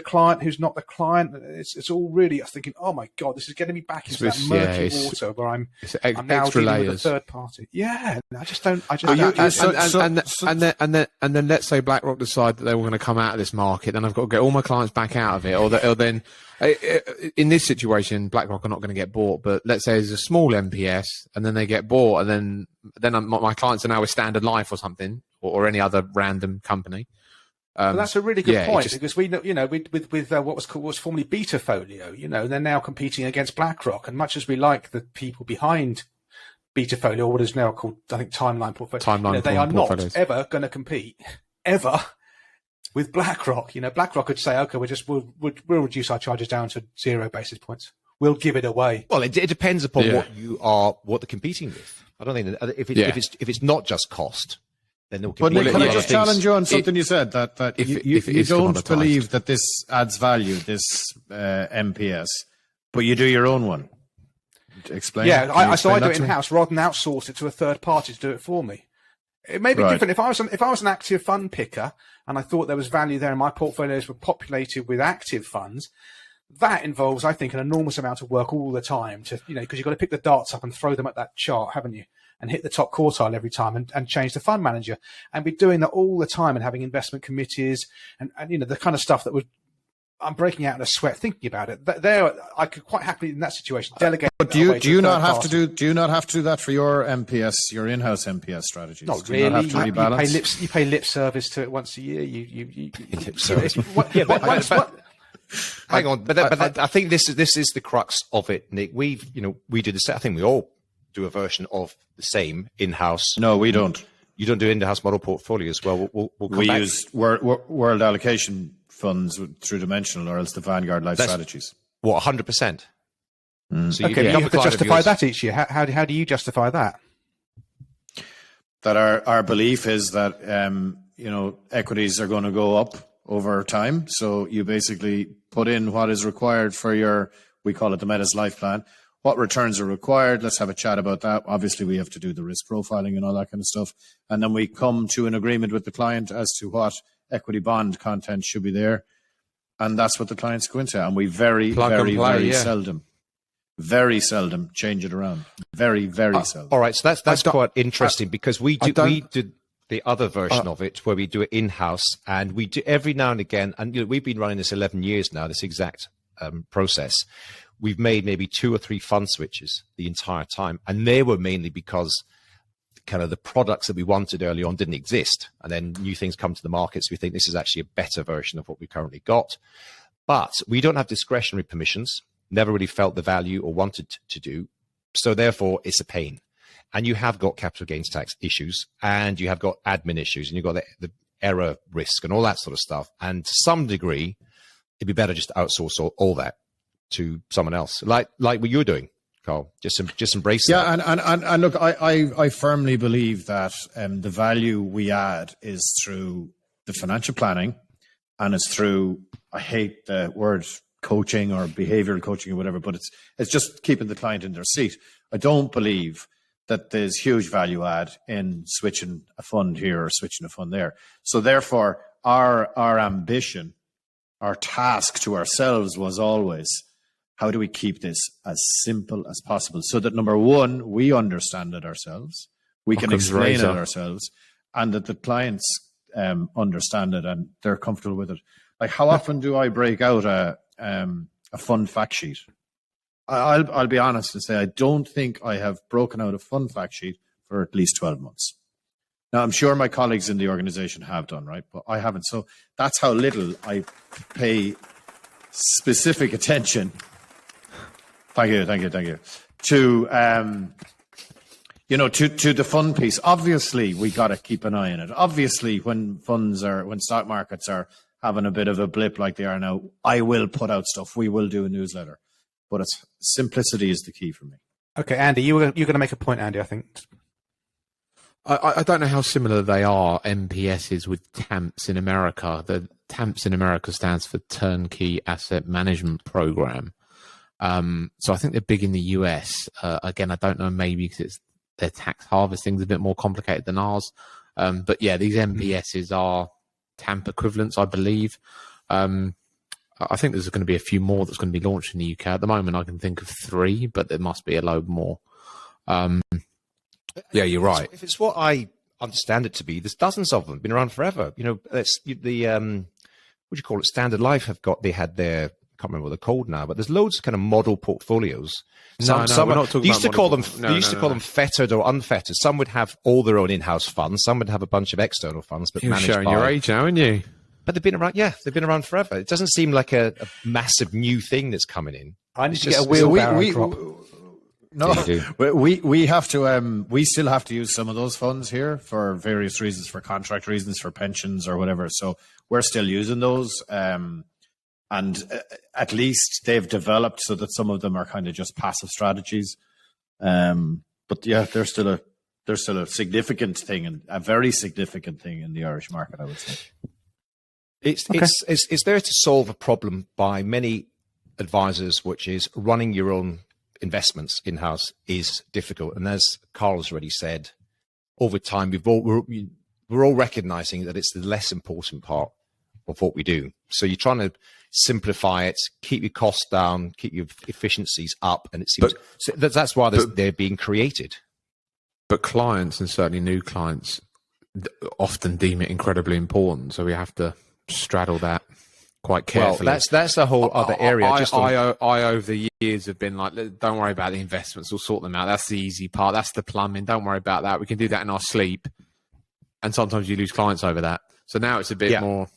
client, who's not the client. It's all really. I was thinking, oh my god, this is getting me back into that murky water where I'm now dealing with a third party. Yeah, I just don't. And then let's say BlackRock decide that they were going to come out of this market, then I've got to get all my clients back out of it, or then. In this situation, BlackRock are not going to get bought, but let's say there's a small MPS and then they get bought, and then my clients are now with Standard Life or something, or any other random company. Well, that's a really good point, because we, with what was formerly Betafolio, they're now competing against BlackRock, and much as we like the people behind Betafolio, or what is now called, I think, Timeline Portfolio, they are not ever going to compete ever with BlackRock. BlackRock could say, okay, we'll reduce our charges down to 0 basis points. We'll give it away. Well, it depends upon what they're competing with. I don't think that if it's not just cost, then they'll compete. But Nick, can I just challenge you on something you said, that you don't believe that this adds value, this MPS, but you do your own one. Explain. Yeah, so I do it in-house rather than outsource it to a third party to do it for me. It may be different if I was an active fund picker and I thought there was value there and my portfolios were populated with active funds. That involves, I think, an enormous amount of work all the time to, because you've got to pick the darts up and throw them at that chart, haven't you? And hit the top quartile every time and change the fund manager. And be doing that all the time and having investment committees and the kind of stuff that I'm breaking out in a sweat thinking about it. There, I could quite happily in that situation delegate. But do you not have to do that for your MPS, your in-house MPS strategies? Not really. You have to rebalance? You pay lip service to it once a year. You lip service. Hang on, but I think this is the crux of it, Nick. We do the same. I think we all do a version of the same in-house. No, we don't. You don't do in-house model portfolios. Well, we'll come we back. Use world allocation funds through Dimensional, or else the Vanguard Life Strategies. What, 100%? So you have to justify that each year. How do you justify that? That our belief is that equities are going to go up over time. So you basically put in what is required for we call it the Metas Life Plan. What returns are required? Let's have a chat about that. Obviously, we have to do the risk profiling and all that kind of stuff. And then we come to an agreement with the client as to what equity bond content should be there. And that's what the clients go into. And we very seldom change it around. Very seldom. All right. So that's quite interesting, because we did the other version of it where we do it in-house, and we do every now and again. And we've been running this 11 years now, this exact process. We've made maybe 2 or 3 fund switches the entire time. And they were mainly because kind of the products that we wanted early on didn't exist. And then new things come to the market. So we think this is actually a better version of what we currently got. But we don't have discretionary permissions, never really felt the value or wanted to do. So therefore, it's a pain. And you have got capital gains tax issues, and you have got admin issues, and you've got the error risk and all that sort of stuff. And to some degree, it'd be better just to outsource all that to someone else, like what you're doing, Carl. Just embrace that. Yeah, and look, I firmly believe that the value we add is through the financial planning, and it's through, I hate the word coaching or behavioral coaching or whatever, but it's just keeping the client in their seat. I don't believe that there's huge value add in switching a fund here or switching a fund there. So therefore, our ambition, our task to ourselves was always, how do we keep this as simple as possible, so that, number one, we understand it ourselves, we can explain it ourselves, and that the clients understand it and they're comfortable with it. Like, how often do I break out a fund fact sheet? I'll be honest and say I don't think I have broken out a fund fact sheet for at least 12 months. Now, I'm sure my colleagues in the organization have done, right? But I haven't. So that's how little I pay specific attention. Thank you. To, to the fund piece. Obviously, we got to keep an eye on it. Obviously, when stock markets are having a bit of a blip like they are now, I will put out stuff. We will do a newsletter. But simplicity is the key for me. Okay, Andy, you're going to make a point, Andy, I think. I don't know how similar they are, MPSs, with TAMPs in America. The TAMPs in America stands for Turnkey Asset Management Program. So I think they're big in the US. Again, I don't know, maybe because it's their tax harvesting is a bit more complicated than ours. But yeah, these MPSs are TAMP equivalents, I believe. I think there's going to be a few more that's going to be launched in the UK. At the moment, I can think of 3, but there must be a load more. Yeah, you're right. If it's what I understand it to be, there's dozens of them, been around forever. You know, it's the what do you call it? Standard Life they had their, I can't remember what they're called now, but there's loads of kind of model portfolios. Some we're not talking they used to call them them fettered or unfettered. Some would have all their own in-house funds. Some would have a bunch of external funds, but You're managed showing by your age now, aren't you? But they've been around. Yeah, they've been around forever. It doesn't seem like a massive new thing that's coming in. I need to get a wheelbarrow drop. No, we have to. We still have to use some of those funds here for various reasons, for contract reasons, for pensions or whatever. So we're still using those, and at least they've developed so that some of them are kind of just passive strategies. But yeah, they're still a significant thing, and a very significant thing in the Irish market, I would say. It's there to solve a problem by many advisors, which is running your own investments in-house is difficult. And as Carl's already said, over time, we're all recognizing that it's the less important part of what we do. So you're trying to simplify it, keep your costs down, keep your efficiencies up. And it seems that's why they're being created. But clients, and certainly new clients, often deem it incredibly important. So we have to straddle that quite carefully. Well, that's the whole other area. I over the years have been like, don't worry about the investments, we'll sort them out. That's the easy part. That's the plumbing. Don't worry about that. We can do that in our sleep. And sometimes you lose clients over that. So now it's a bit more.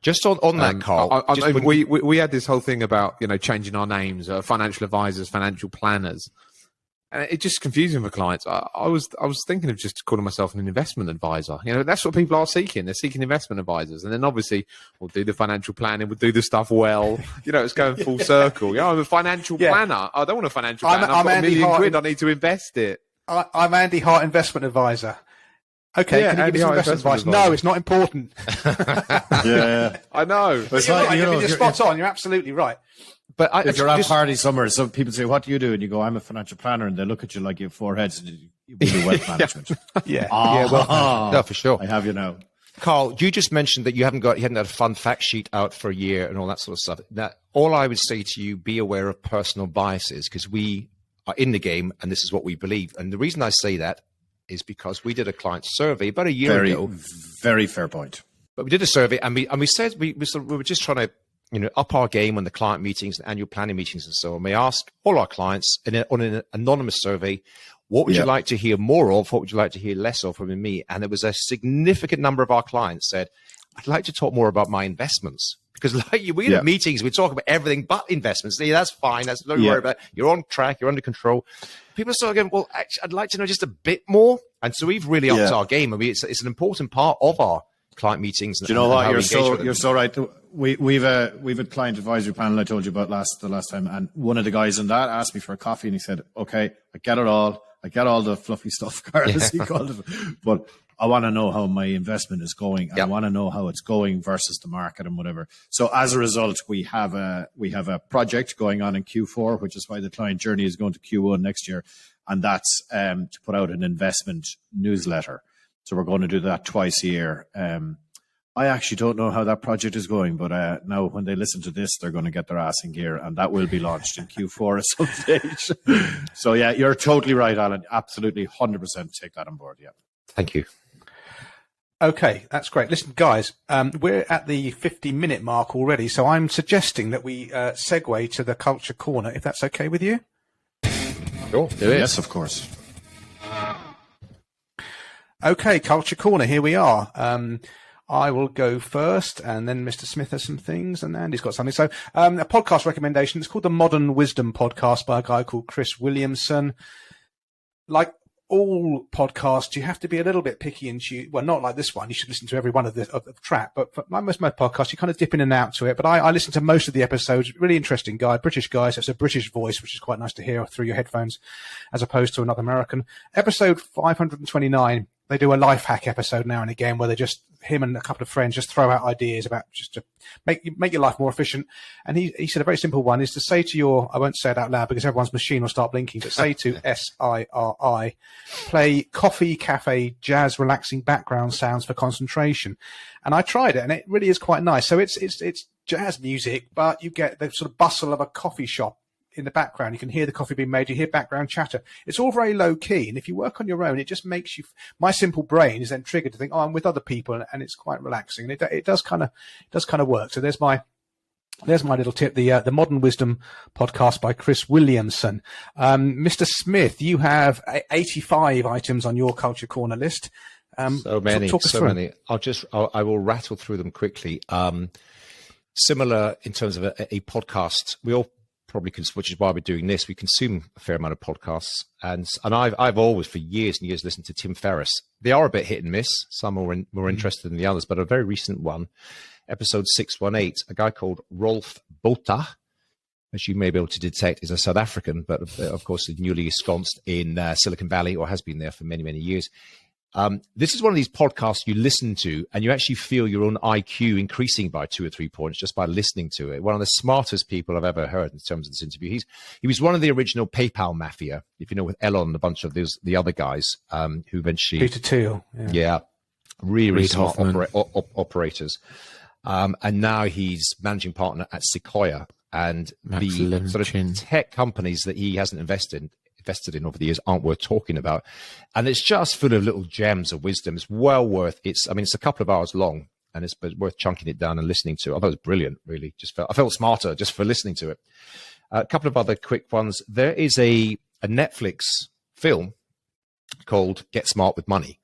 Just on that, Carl. We had this whole thing about, you know, changing our names, financial advisors, financial planners. And it just confusing for clients. I was thinking of just calling myself an investment advisor. You know, that's what people are seeking. They're seeking investment advisors. And then obviously we'll do the financial planning, we'll do the stuff well. You know, it's going full circle. You know, I'm a financial planner. I don't want a financial planner. I've got $1 million quid. I need to invest it. I'm Andy Hart, investment advisor. Okay, can you give me some investment advice? No, it's not important. Yeah. I know. But you're spot on. You're absolutely right. But if you're at a party somewhere, some people say, "What do you do?" And you go, "I'm a financial planner," and they look at you like you have 4 heads. And you do wealth management. No, for sure. I have you now. Carl, you just mentioned that you hadn't had a fun fact sheet out for a year and all that sort of stuff. Now, all I would say to you, be aware of personal biases, because we are in the game and this is what we believe. And the reason I say that is because we did a client survey about a year ago. Very fair point. But we did a survey and we said we were just trying to, you know, up our game on the client meetings and annual planning meetings and so on. We asked all our clients on an anonymous survey, what would you like to hear more of? What would you like to hear less of from me? And there was a significant number of our clients said, I'd like to talk more about my investments. Because like we had meetings, we talk about everything but investments. Yeah, that's fine. That's don't worry about it. You're on track. You're under control. People start going, well, actually, I'd like to know just a bit more. And so we've really upped our game. I mean, it's an important part of our client meetings. Do you know what? You're so right. We've a client advisory panel I told you about the last time, and one of the guys in that asked me for a coffee, and he said, "Okay, I get it all. I get all the fluffy stuff, Carl, as he called it, but I want to know how my investment is going. I want to know how it's going versus the market and whatever." So as a result, we have a project going on in Q4, which is why the client journey is going to Q1 next year, and that's to put out an investment newsletter. So we're going to do that twice a year. I actually don't know how that project is going, but now when they listen to this, they're going to get their ass in gear, and that will be launched in Q4 at some stage. So yeah, you're totally right, Alan. Absolutely, 100% take that on board. Yeah. Thank you. Okay, that's great. Listen, guys, we're at the 50-minute mark already, so I'm suggesting that we segue to the Culture Corner, if that's okay with you. Sure, do it. Yes, of course. Okay, Culture Corner, here we are. I will go first, and then Mr. Smith has some things, and Andy's got something. So a podcast recommendation. It's called the Modern Wisdom Podcast by a guy called Chris Williamson. Like all podcasts, you have to be a little bit picky and choose. Well, not like this one. You should listen to every one of the Trap. But for most podcasts, you kind of dip in and out to it. But I listen to most of the episodes. Really interesting guy, British guy. So it's a British voice, which is quite nice to hear through your headphones, as opposed to another American. Episode 529. They do a life hack episode now and again where they just him and a couple of friends just throw out ideas about just to make your life more efficient. And he said a very simple one is to say to your, I won't say it out loud because everyone's machine will start blinking, but say to SIRI, play coffee, cafe, jazz, relaxing background sounds for concentration. And I tried it, and it really is quite nice. So it's jazz music, but you get the sort of bustle of a coffee shop in the background. You can hear the coffee being made. You hear background chatter. It's all very low key. And if you work on your own, it just makes you, my simple brain is then triggered to think, oh, I'm with other people, and it's quite relaxing. And it does kind of work. So there's my little tip, the Modern Wisdom podcast by Chris Williamson. Mr. Smith, you have 85 items on your Culture Corner list. So many. I will rattle through them quickly. Similar in terms of a podcast, we all probably, which is why we're doing this, we consume a fair amount of podcasts, and I've always for years and years listened to Tim Ferriss. They are a bit hit and miss. Some are more interested than the others, but a very recent one, episode 618, a guy called Rolf Botha, as you may be able to detect, is a South African, but of course newly ensconced in Silicon Valley, or has been there for many, many years. This is one of these podcasts you listen to and you actually feel your own IQ increasing by 2 or 3 points just by listening to it. One of the smartest people I've ever heard in terms of this interview. He was one of the original PayPal mafia, if you know, with Elon and a bunch of the other guys who eventually... Peter Thiel. Yeah, really smart operators. And now he's managing partner at Sequoia, and the sort of tech companies that he hasn't invested in over the years aren't worth talking about. And it's just full of little gems of wisdom. It's well worth it's a couple of hours long, and it's worth chunking it down and listening to. I thought it was brilliant, really. I felt smarter just for listening to it. A couple of other quick ones. There is a Netflix film called Get Smart with Money.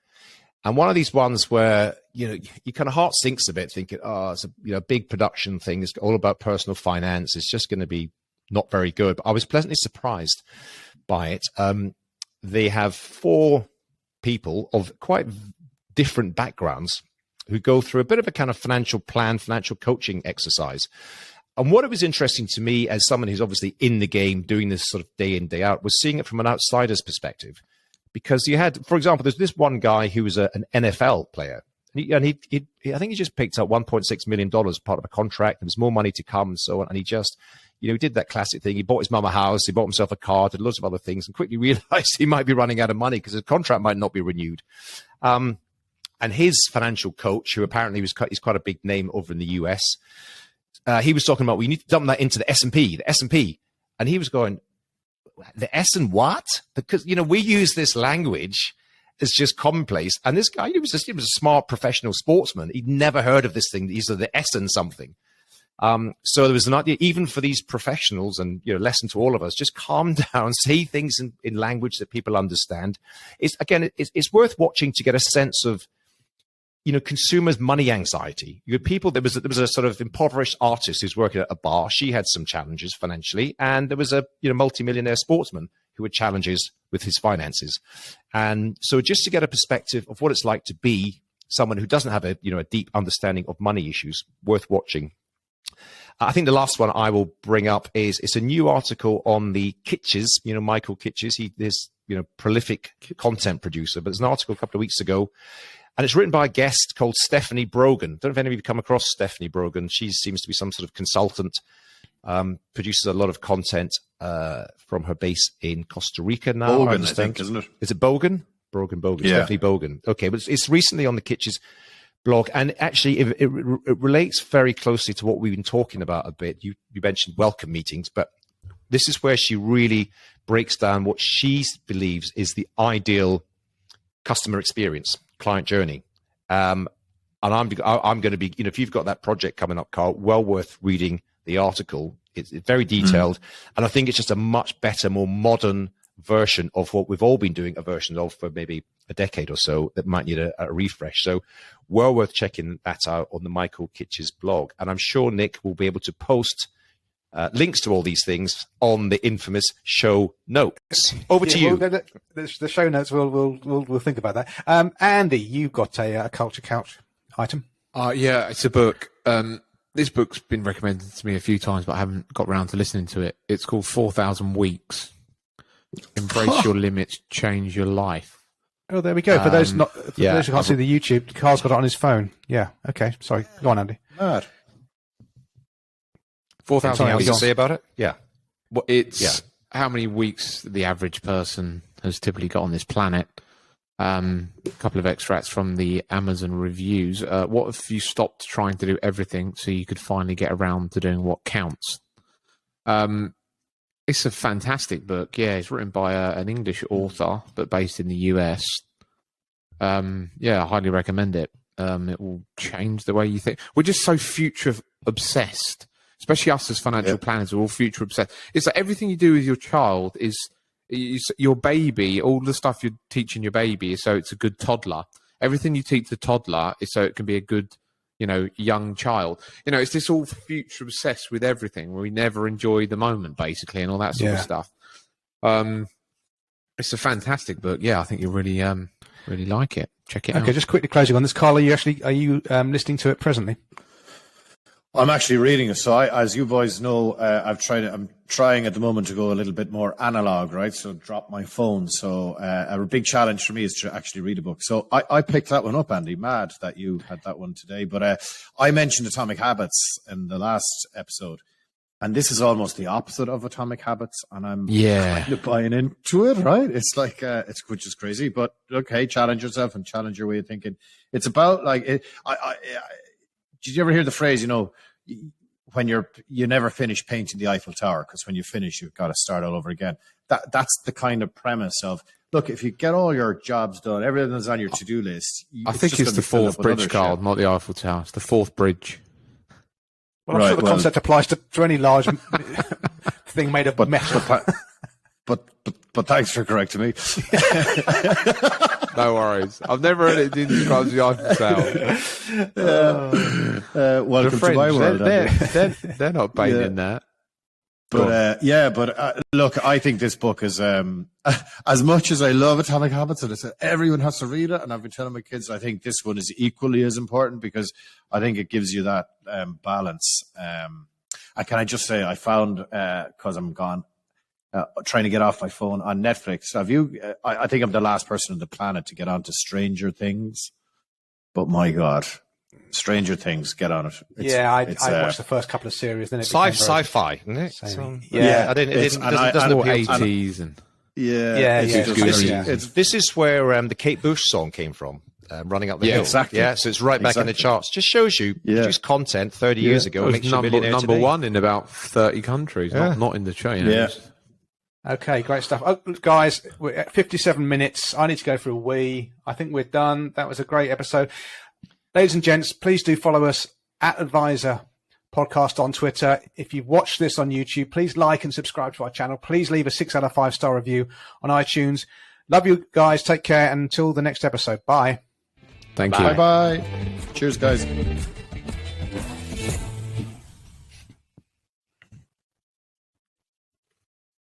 And one of these ones where, your kind of heart sinks a bit thinking, oh, it's a big production thing. It's all about personal finance. It's just going to be not very good. But I was pleasantly surprised by it. They have 4 people of quite different backgrounds who go through a bit of a kind of financial coaching exercise. And what it was interesting to me as someone who's obviously in the game doing this sort of day in, day out, was seeing it from an outsider's perspective. Because you had, for example, there's this one guy who was an NFL player. And he I think he just picked up $1.6 million part of a contract. There was more money to come and so on. And he just... he did that classic thing. He bought his mum a house. He bought himself a car, did lots of other things, and quickly realized he might be running out of money because his contract might not be renewed. And his financial coach, who apparently he's quite a big name over in the US, he was talking about, well, you need to dump that into the S&P. And he was going, the S and what? Because, we use this language as just commonplace. And this guy, he was a smart professional sportsman. He'd never heard of this thing. These are the S and something. So there was an idea, even for these professionals, and lesson to all of us: just calm down, say things in language that people understand. It's worth watching to get a sense of, consumers' money anxiety. You had people. There was a sort of impoverished artist who's working at a bar. She had some challenges financially, and there was a multimillionaire sportsman who had challenges with his finances. And so, just to get a perspective of what it's like to be someone who doesn't have a deep understanding of money issues, worth watching. I think the last one I will bring up is it's a new article on the Kitches, Michael Kitches. He is, prolific content producer, but there's an article a couple of weeks ago, and it's written by a guest called Stephanie Brogan. Don't know if any of you have come across Stephanie Brogan. She seems to be some sort of consultant, produces a lot of content from her base in Costa Rica now. Bogan, I think, isn't it? Is it Bogan? Brogan. Yeah. Stephanie Bogan. Okay, but it's recently on the Kitches blog, and actually it relates very closely to what we've been talking about a bit. You mentioned welcome meetings, but this is where she really breaks down what she believes is the ideal customer experience, client journey. And I'm going to be, if you've got that project coming up, Carl, well worth reading the article. It's very detailed, and I think it's just a much better, more modern version of what we've all been doing a version of for maybe a decade or so that might need a refresh. So well worth checking that out on the Michael Kitches blog. And I'm sure Nick will be able to post links to all these things on the infamous show notes. Over to you. Well, the show notes, we'll think about that. Andy, you've got a Culture Couch item. Yeah, it's a book. This book's been recommended to me a few times, but I haven't got around to listening to it. It's called 4,000 Weeks. Embrace your limits, change your life. Oh, there we go. For those for yeah, those who can't see the YouTube, Carl's got it on his phone. Yeah. Okay. Sorry. Go on, Andy. Mad. 4,000 Anything else to weeks. say about it? Yeah. Well, it's how many weeks the average person has typically got on this planet. A couple of extracts from the Amazon reviews. What if you stopped trying to do everything so you could finally get around to doing what counts? It's a fantastic book. Yeah, it's written by an English author, but based in the US. I highly recommend it. It will change the way you think. We're just so future obsessed, especially us as financial planners. We're all future obsessed. It's like everything you do with your child is your baby. All the stuff you're teaching your baby is so it's a good toddler. Everything you teach the toddler is so it can be a good, young child. It's this all future obsessed with everything where we never enjoy the moment, basically, and all that sort of stuff. It's a fantastic book. Yeah, I think you'll really, really like it. Check it out. Okay, just quickly closing on this, Carl. Are you listening to it presently? I'm actually reading it. So, as you boys know, I'm trying at the moment to go a little bit more analog, right? So, drop my phone. So, a big challenge for me is to actually read a book. So, I picked that one up, Andy. Mad that you had that one today. But I mentioned Atomic Habits in the last episode, and this is almost the opposite of Atomic Habits, and I'm kind of buying into it, right? It's like which is crazy, but okay, challenge yourself and challenge your way of thinking. It's about did you ever hear the phrase, when you never finish painting the Eiffel Tower, because when you finish, you've got to start all over again. That's the kind of premise of, look, if you get all your jobs done, everything that's on your to-do list. I think it's the fourth bridge, Carl, not the Eiffel Tower. It's the fourth bridge. Well, I'm sure the concept applies to any large thing made of metal. But thanks for correcting me. No worries. I've never heard it described the Eiffel Tower. Welcome to my world. They're not baiting that. But look, I think this book is as much as I love Atomic Habits, and I said everyone has to read it, and I've been telling my kids I think this one is equally as important because I think it gives you that balance. And can I just say I found because I'm gone. Trying to get off my phone on Netflix. Have you? I think I'm the last person on the planet to get onto Stranger Things, but my God, Stranger Things, get on it. I watched the first couple of series. Then it sci-fi, isn't it? Yeah, I didn't. It doesn't more 80s and This is where the Kate Bush song came from. Running up the hill. Exactly. Yeah, so it's right back in the charts. Just shows you produced content 30 years ago. It makes was you a millionaire number today. one in about 30 countries, not in the chain. Yeah. Okay, great stuff. Oh, guys, we're at 57 minutes. I need to go for a wee. I think we're done. That was a great episode. Ladies and gents, please do follow us at Advisor Podcast on Twitter. If you've watched this on YouTube, please like and subscribe to our channel. Please leave a 6 out of 5 star review on iTunes. Love you guys. Take care. And until the next episode. Bye. Thank you. Bye-bye. Cheers, guys.